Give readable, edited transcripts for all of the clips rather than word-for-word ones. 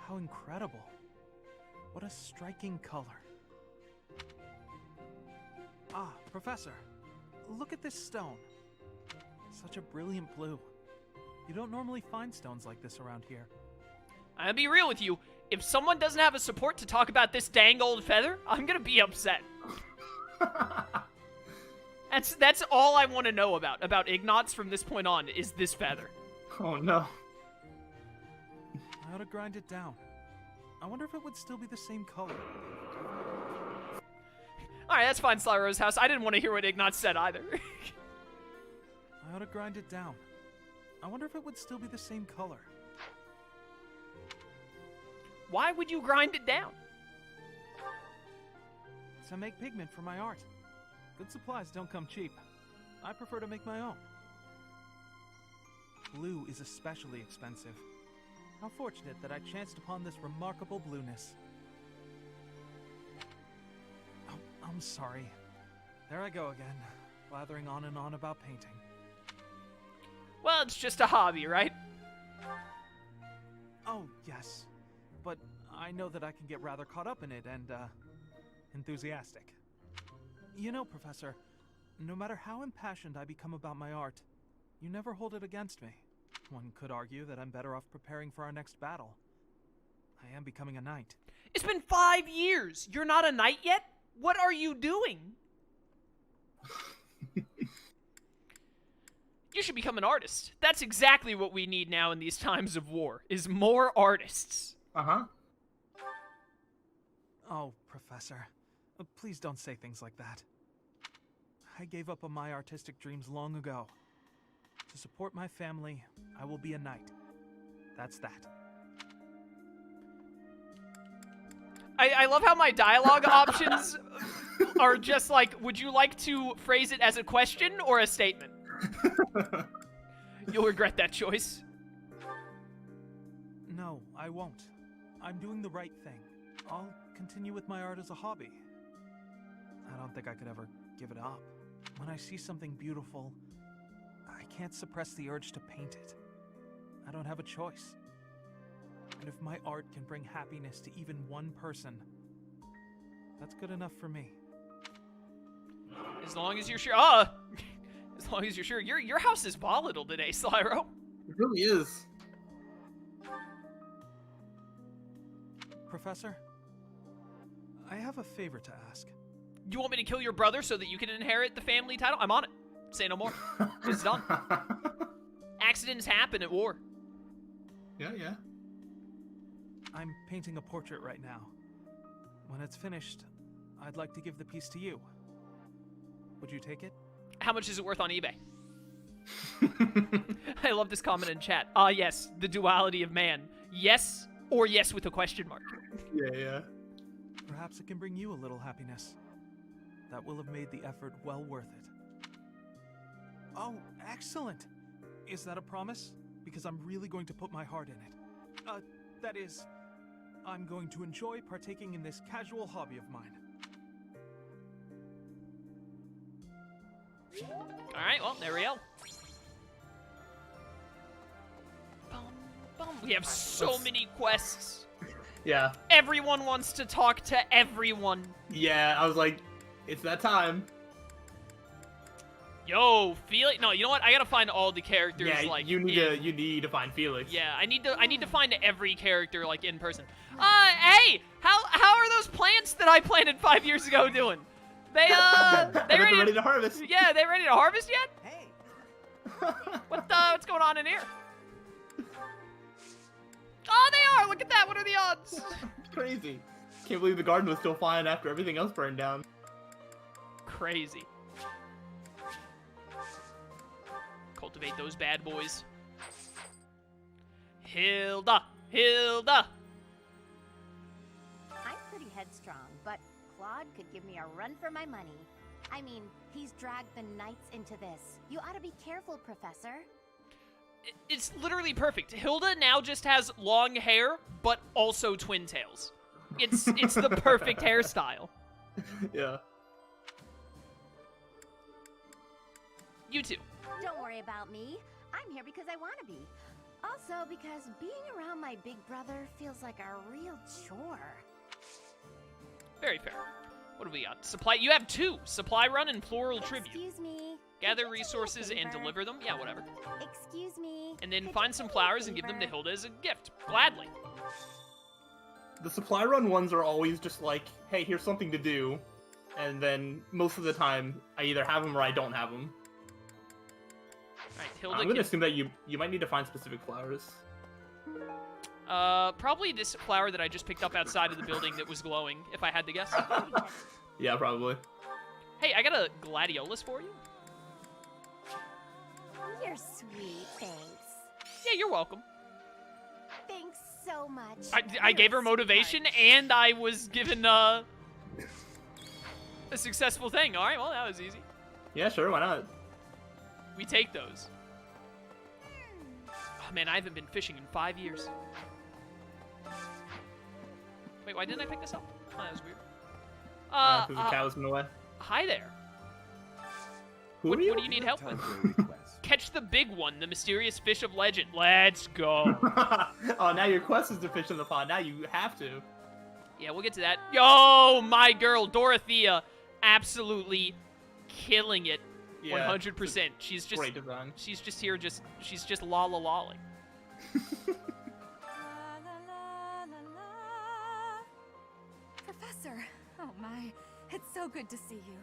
How incredible. What a striking color. Ah, Professor, look at this stone. Such a brilliant blue. You don't normally find stones like this around here. I'll be real with you. If someone doesn't have a support to talk about this dang old feather, I'm gonna be upset. That's all I want to know about Ignots from this point on, is this feather. Oh no. I ought to grind it down. I wonder if it would still be the same color. Alright, that's fine, Sly Rose House. I didn't want to hear what Ignots said either. I ought to grind it down. I wonder if it would still be the same color. Why would you grind it down? To make pigment for my art. Good supplies don't come cheap. I prefer to make my own. Blue is especially expensive. How fortunate that I chanced upon this remarkable blueness. Oh, I'm sorry. There I go again, blathering on and on about painting. Well, it's just a hobby, right? Oh, yes. But I know that I can get rather caught up in it and, enthusiastic. You know, Professor, no matter how impassioned I become about my art, you never hold it against me. One could argue that I'm better off preparing for our next battle. I am becoming a knight. It's been 5 years. You're not a knight yet? What are you doing? You should become an artist. That's exactly what we need now in these times of war, is more artists. Uh-huh. Oh, Professor, please don't say things like that. I gave up on my artistic dreams long ago. To support my family, I will be a knight. That's that. I love how my dialogue options are just like, would you like to phrase it as a question or a statement? You'll regret that choice. No, I won't. I'm doing the right thing. I'll continue with my art as a hobby. I don't think I could ever give it up. When I see something beautiful, I can't suppress the urge to paint it. I don't have a choice. And if my art can bring happiness to even one person, that's good enough for me. As long as you're sure. As long as you're sure. Your house is volatile today, Slyro. It really is. Professor, I have a favor to ask. You want me to kill your brother so that you can inherit the family title? I'm on it. Say no more. It's done. Accidents happen at war. Yeah, yeah. I'm painting a portrait right now. When it's finished, I'd like to give the piece to you. Would you take it? How much is it worth on eBay? I love this comment in chat. Yes, the duality of man. Yes, or yes with a question mark. Yeah, yeah. Perhaps it can bring you a little happiness. That will have made the effort well worth it. Oh, excellent! Is that a promise? Because I'm really going to put my heart in it. That is, I'm going to enjoy partaking in this casual hobby of mine. Alright, well, there we go. We have so many quests. Yeah. Everyone wants to talk to everyone. Yeah, I was like, it's that time. Yo, Felix. No, you know what? I gotta find all the characters. Yeah, like you need to find Felix. Yeah, I need to find every character like in person. Hey, how are those plants that I planted 5 years ago doing? They ready to harvest. Yeah, they ready to harvest yet? Hey. What's going on in here? Oh, they are! Look at that! What are the odds? Crazy. Can't believe the garden was still fine after everything else burned down. Crazy. Cultivate those bad boys. Hilda! Hilda! I'm pretty headstrong, but Claude could give me a run for my money. I mean, he's dragged the knights into this. You ought to be careful, Professor. It's literally perfect. Hilda now just has long hair, but also twin tails. It's the perfect hairstyle. Yeah. You too. Don't worry about me. I'm here because I want to be. Also because being around my big brother feels like a real chore. Very fair. What do we got? Supply. You have 2. Supply run and floral tribute. Excuse me. Gather Could you do me a resources and favor? deliver them. Yeah, whatever. Excuse me. And then Could find you some do me a flowers and give them to favor? Hilda as a gift. Gladly. The supply run ones are always just like, hey, here's something to do, and then most of the time I either have them or I don't have them. Alright, Hilda I'm gonna can... assume that you might need to find specific flowers. Probably this flower that I just picked up outside of the building that was glowing, if I had to guess. Yeah, probably. Hey, I got a gladiolus for you. You're sweet, thanks. Yeah, you're welcome. Thanks so much. I You're gave her a motivation, sweetheart. and I was given, a successful thing. Alright, well, that was easy. Yeah, sure, why not? We take those. Oh, man, I haven't been fishing in 5 years. Wait, why didn't I pick this up? Oh, that was weird. Because the cow's been away. Hi there. Who What are you? do you need help with? Temporary request. Catch the big one, the mysterious fish of legend. Let's go. Oh, now your quest is to fish in the pond. Now you have to. Yeah, we'll get to that. Yo, my girl, Dorothea, absolutely killing it. Yeah, 100%. She's just great design. she's just here she's just la la lolling. Professor! Oh my, it's so good to see you.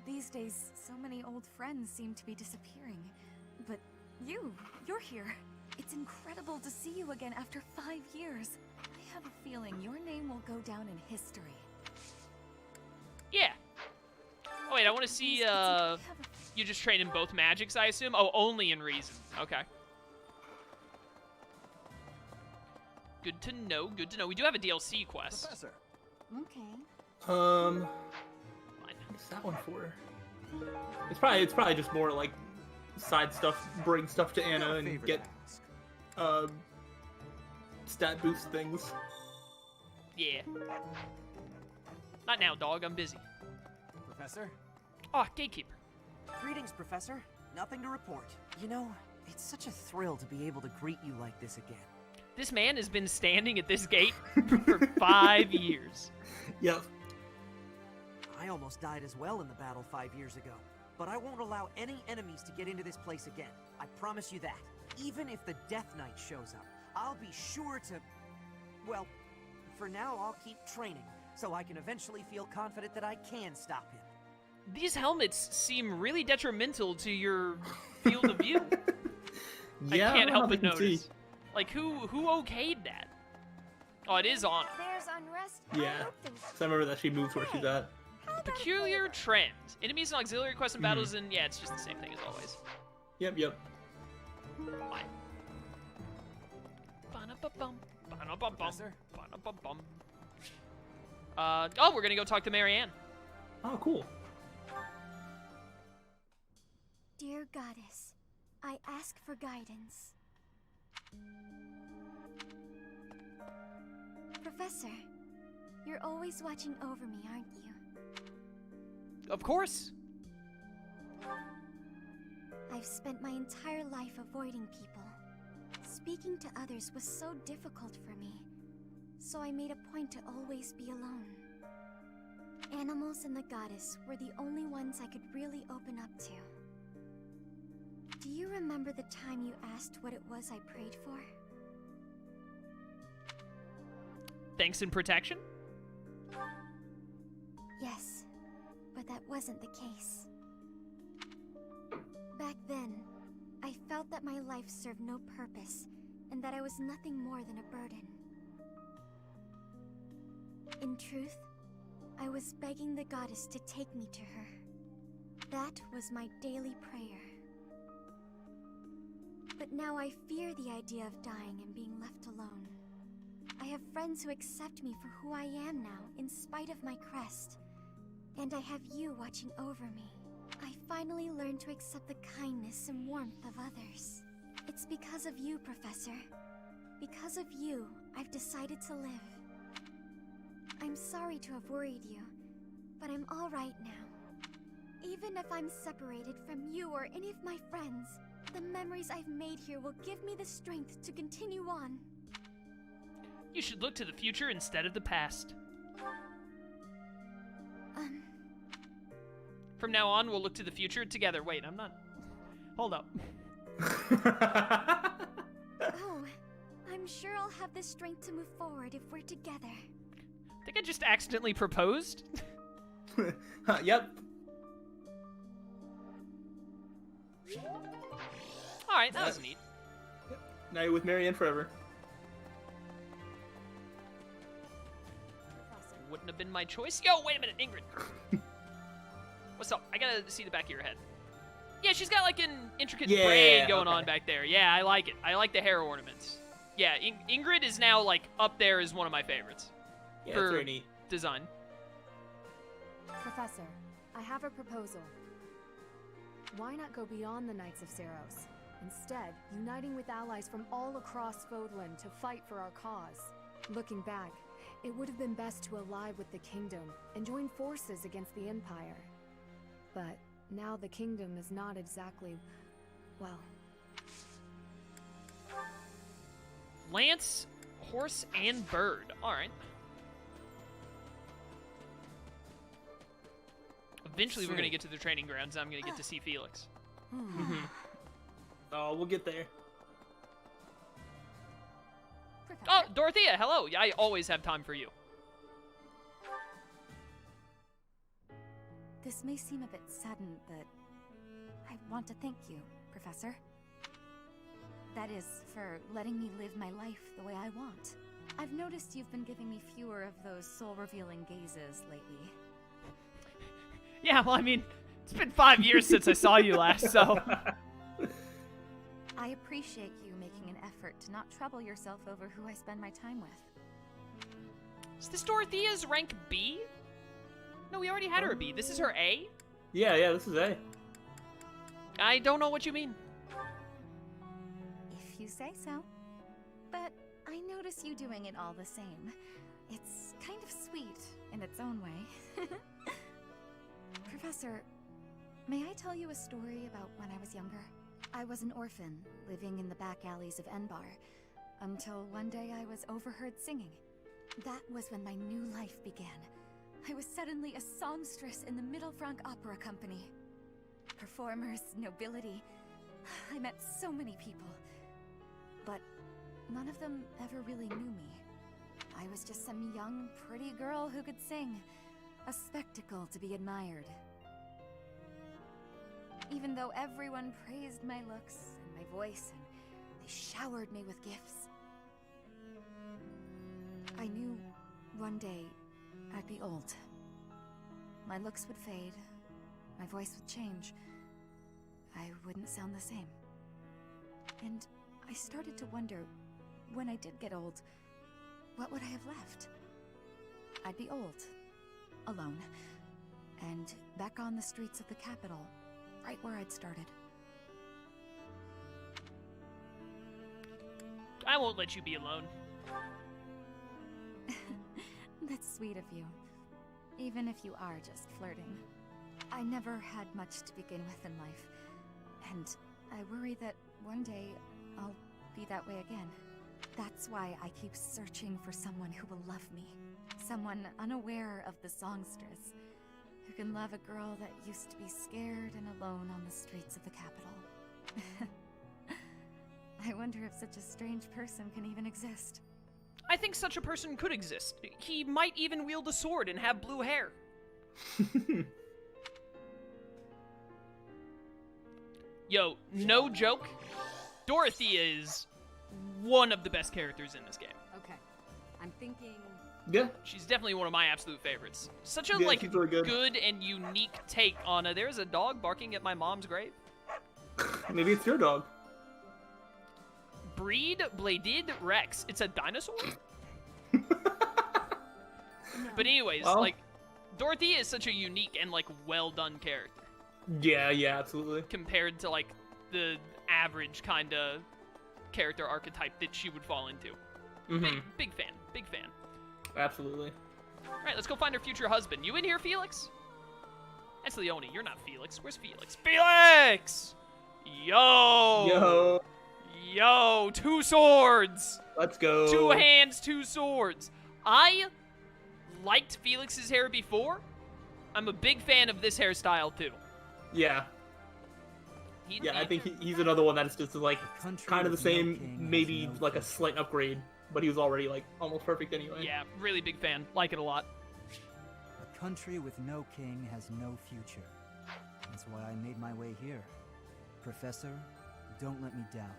These days, so many old friends seem to be disappearing. But you're here. It's incredible to see you again after 5 years. I have a feeling your name will go down in history. Yeah. Oh wait, I want to see you just train in both magics, I assume? Oh, only in reason. Okay. Good to know, good to know. We do have a DLC quest. Professor. Okay. Fine. What's that one for? It's probably just more like side stuff, bring stuff to Anna Your and favorite get task. stat boost things. Yeah. Not now, dog. I'm busy. Professor. Oh, gatekeeper. Greetings, Professor. Nothing to report. You know, it's such a thrill to be able to greet you like this again. This man has been standing at this gate for 5 years. Yep. I almost died as well in the battle 5 years ago, but I won't allow any enemies to get into this place again. I promise you that. Even if the Death Knight shows up, I'll be sure to... Well, for now, I'll keep training, so I can eventually feel confident that I can stop him. These helmets seem really detrimental to your field of view. Yeah, I can't help I but can see. notice. Like, who okayed that? Oh, it is on. There's unrest. Yeah. So I remember that she moves where she's at. Peculiar trend. Enemies and auxiliary quests and battles, and yeah, it's just the same thing as always. Yep. Fine. Ba-na-ba-bum, ba-na-ba-bum, Professor? ba-na-ba-bum. Oh, we're gonna go talk to Marianne. Oh, cool. Dear Goddess, I ask for guidance. Professor, you're always watching over me, aren't you? Of course. I've spent my entire life avoiding people. Speaking to others was so difficult for me, so I made a point to always be alone. Animals and the goddess were the only ones I could really open up to. Do you remember the time you asked what it was I prayed for? Thanks and protection? Yes, but that wasn't the case. Back then, I felt that my life served no purpose, and that I was nothing more than a burden. In truth, I was begging the goddess to take me to her. That was my daily prayer. But now I fear the idea of dying and being left alone. I have friends who accept me for who I am now, in spite of my crest. And I have you watching over me. I finally learned to accept the kindness and warmth of others. It's because of you, Professor. Because of you, I've decided to live. I'm sorry to have worried you, but I'm all right now. Even if I'm separated from you or any of my friends, The memories I've made here will give me the strength to continue on. You should look to the future instead of the past. From now on, we'll look to the future together. Wait, I'm not... Hold up. Oh, I'm sure I'll have the strength to move forward if we're together. I think I just accidentally proposed. Yep. Alright, that was neat. Now you're with Marianne forever. Wouldn't have been my choice. Yo, wait a minute, Ingrid. What's up? I gotta see the back of your head. Yeah, she's got like an intricate braid going on back there. Yeah, I like it. I like the hair ornaments. Yeah, Ingrid is now like up there as one of my favorites. Yeah, for that's very neat. Design. Professor, I have a proposal. Why not go beyond the Knights of Seros? Instead, uniting with allies from all across Fódlan to fight for our cause. Looking back, it would have been best to ally with the Kingdom and join forces against the Empire. But now the Kingdom is not exactly, well... Lance, horse, and bird. Alright. Eventually we're gonna get to the training grounds and I'm gonna get to see Felix. Oh, we'll get there. Oh, Dorothea, hello. I always have time for you. This may seem a bit sudden, but I want to thank you, Professor. That is, for letting me live my life the way I want. I've noticed you've been giving me fewer of those soul-revealing gazes lately. Yeah, well, I mean, it's been 5 years since I saw you last, so... I appreciate you making an effort to not trouble yourself over who I spend my time with. Is this Dorothea's rank B? No, we already had her a B. This is her A? Yeah, this is A. I don't know what you mean. If you say so. But I notice you doing it all the same. It's kind of sweet in its own way. Professor, may I tell you a story about when I was younger? I was an orphan, living in the back alleys of Enbar, until one day I was overheard singing. That was when my new life began. I was suddenly a songstress in the Middle Franc Opera Company. Performers, nobility. I met so many people. But none of them ever really knew me. I was just some young, pretty girl who could sing. A spectacle to be admired. Even though everyone praised my looks and my voice, and they showered me with gifts. I knew one day I'd be old. My looks would fade, my voice would change. I wouldn't sound the same. And I started to wonder, when I did get old, what would I have left? I'd be old, alone, and back on the streets of the capital, right where I'd started. I won't let you be alone. That's sweet of you. Even if you are just flirting. I never had much to begin with in life. And I worry that one day I'll be that way again. That's why I keep searching for someone who will love me. Someone unaware of the songstress. Who can love a girl that used to be scared and alone on the streets of the capital. I wonder if such a strange person can even exist. I think such a person could exist. He might even wield a sword and have blue hair. Yo, no joke. Dorothea is one of the best characters in this game. Okay, I'm thinking... Yeah. She's definitely one of my absolute favorites. Such a, Yeah, she's really good. and unique take on a, there's a dog barking at my mom's grave. Maybe it's your dog. Breed Bladed Rex. It's a dinosaur? But anyways, Well. like, Dorothea is such a unique and, like, well-done character. Yeah, absolutely. Compared to, like, the average kind of character archetype that she would fall into. Big fan. Absolutely. Alright, let's go find her future husband. You in here, Felix? That's Leone. You're not Felix. Where's Felix? Felix! Yo! Yo, 2 swords! Let's go. 2 hands, 2 swords. I liked Felix's hair before. I'm a big fan of this hairstyle, too. Yeah. I think he's another one that's just like kind of the same, maybe like a slight upgrade, but he was already like almost perfect anyway. Yeah, really big fan. Like it a lot. A country with no king has no future. That's why I made my way here. Professor, don't let me down.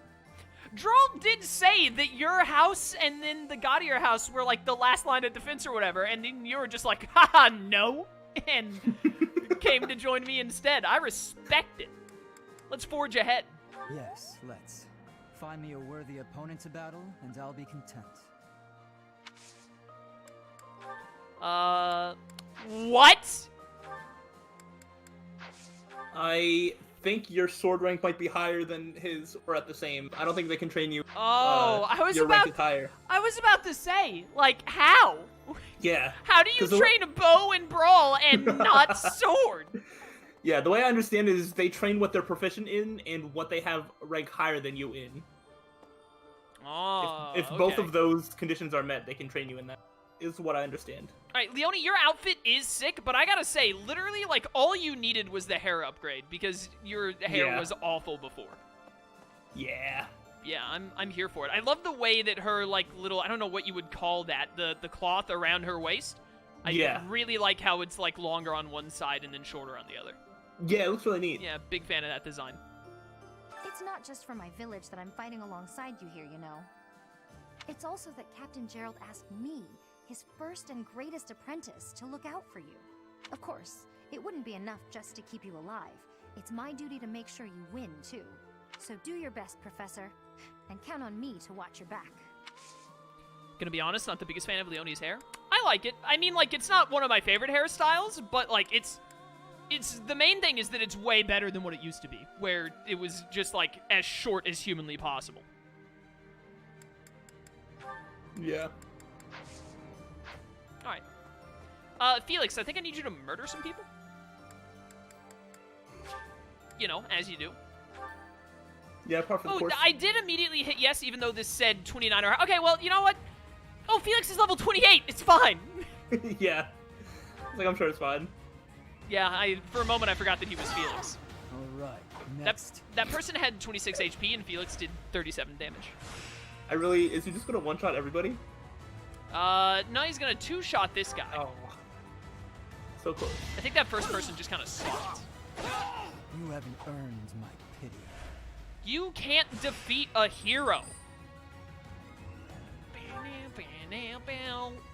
Droll did say that your house and then the Gaudier house were like the last line of defense or whatever, and then you were just like, haha, no, and came to join me instead. I respect it. Let's forge ahead. Yes, let's. Find me a worthy opponent to battle, and I'll be content. What? I think your sword rank might be higher than his, or at the same. I don't think they can train you. Oh, your rank is higher. I was about to say, like, how? Yeah. How do you train a bow and brawl and not sword? Yeah, the way I understand it is they train what they're proficient in and what they have rank higher than you in. Oh, if both of those conditions are met, they can train you in that, is what I understand. Alright, Leone, your outfit is sick, but I gotta say, literally, like, all you needed was the hair upgrade, because your hair was awful before. Yeah. Yeah, I'm here for it. I love the way that her, like, little, I don't know what you would call that, the cloth around her waist. I really like how it's, like, longer on one side and then shorter on the other. Yeah, it looks really neat. Yeah, big fan of that design. It's not just for my village that I'm fighting alongside you here, you know. It's also that Captain Gerald asked me, his first and greatest apprentice, to look out for you. Of course, it wouldn't be enough just to keep you alive. It's my duty to make sure you win, too. So do your best, Professor, and count on me to watch your back. Gonna be honest, not the biggest fan of Leone's hair. I like it. I mean, like, it's not one of my favorite hairstyles, but, like, it's the main thing is that it's way better than what it used to be, where it was just, like, as short as humanly possible. Yeah. Alright. Felix, I think I need you to murder some people. You know, as you do. Yeah, apart from the course. I did immediately hit yes, even though this said 29 or... Okay, well, you know what? Oh, Felix is level 28. It's fine. Yeah. Like, I'm sure it's fine. Yeah, for a moment I forgot that he was Felix. All right, next. That person had 26 HP and Felix did 37 damage. Is he just gonna one-shot everybody? No, he's gonna two-shot this guy. Oh. So close. I think that first person just kind of sucked. You haven't earned my pity. You can't defeat a hero.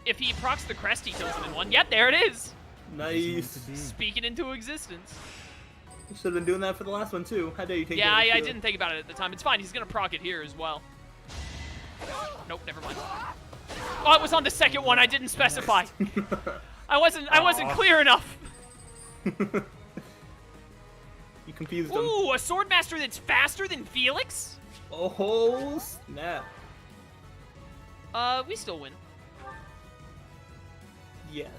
If he procs the crest, he kills him in one. Yep, there it is. Nice. Speak it into existence. You should have been doing that for the last one, too. How dare you take Yeah, I didn't think about it at the time. It's fine. He's going to proc it here as well. Nope, never mind. Oh, it was on the second one. I didn't specify. I wasn't clear enough. You confused him. Ooh, a swordmaster that's faster than Felix? Oh, snap. We still win. Yes.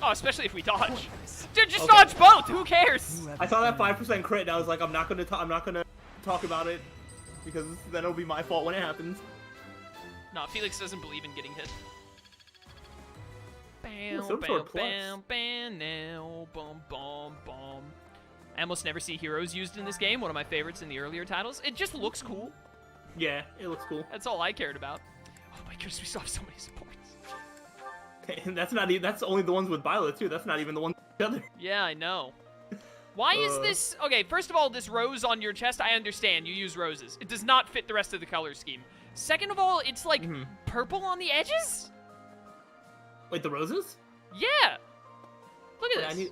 Oh, especially if we dodge. Dude, just dodge both. Who cares? I saw that 5% crit, and I was like, I'm not gonna talk about it because then it'll be my fault when it happens. No, Felix doesn't believe in getting hit. Some sort of Bam, bam, now, bum, bum, bum. I almost never see heroes used in this game. One of my favorites in the earlier titles. It just looks cool. Yeah, it looks cool. That's all I cared about. Oh my goodness, we still have so many supports. And that's only the ones with Byleth too. That's not even the ones with each other. Yeah, I know. Why is this... Okay, first of all, this rose on your chest, I understand. You use roses. It does not fit the rest of the color scheme. Second of all, it's like purple on the edges? Wait, the roses? Yeah. Look at this.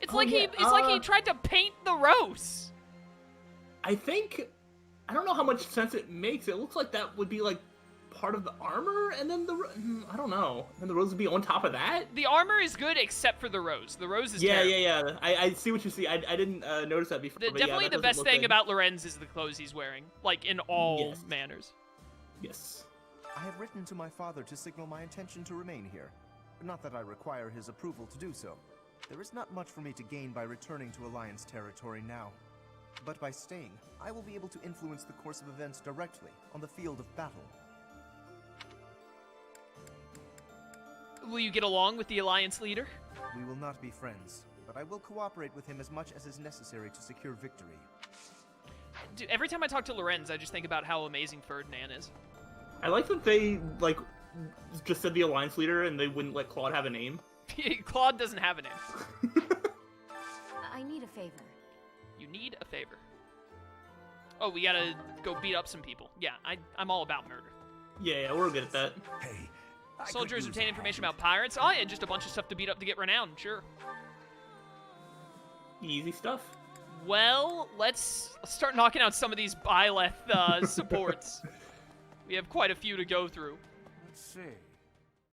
It's like he tried to paint the rose. I don't know how much sense it makes. It looks like that would be like part of the armor, and then I don't know. And the rose would be on top of that? The armor is good except for the rose. The rose is terrible. Yeah. I see what you see. I didn't notice that before. Definitely the best thing about Lorenz is the clothes he's wearing. Like, in all manners. Yes. I have written to my father to signal my intention to remain here. Not that I require his approval to do so. There is not much for me to gain by returning to Alliance territory now. But by staying, I will be able to influence the course of events directly on the field of battle. Will you get along with the Alliance leader? We will not be friends, but I will cooperate with him as much as is necessary to secure victory. Dude, every time I talk to Lorenz, I just think about how amazing Ferdinand is. I like that they, like, just said the Alliance leader and they wouldn't let Claude have a name. Claude doesn't have a name. I need a favor. You need a favor. Oh, we gotta go beat up some people. Yeah, I'm all about murder. Yeah, we're good at that. Hey, Soldiers obtain information about pirates. Oh, yeah, just a bunch of stuff to beat up to get renowned, sure. Easy stuff. Well, let's start knocking out some of these Byleth supports. We have quite a few to go through. Let's see.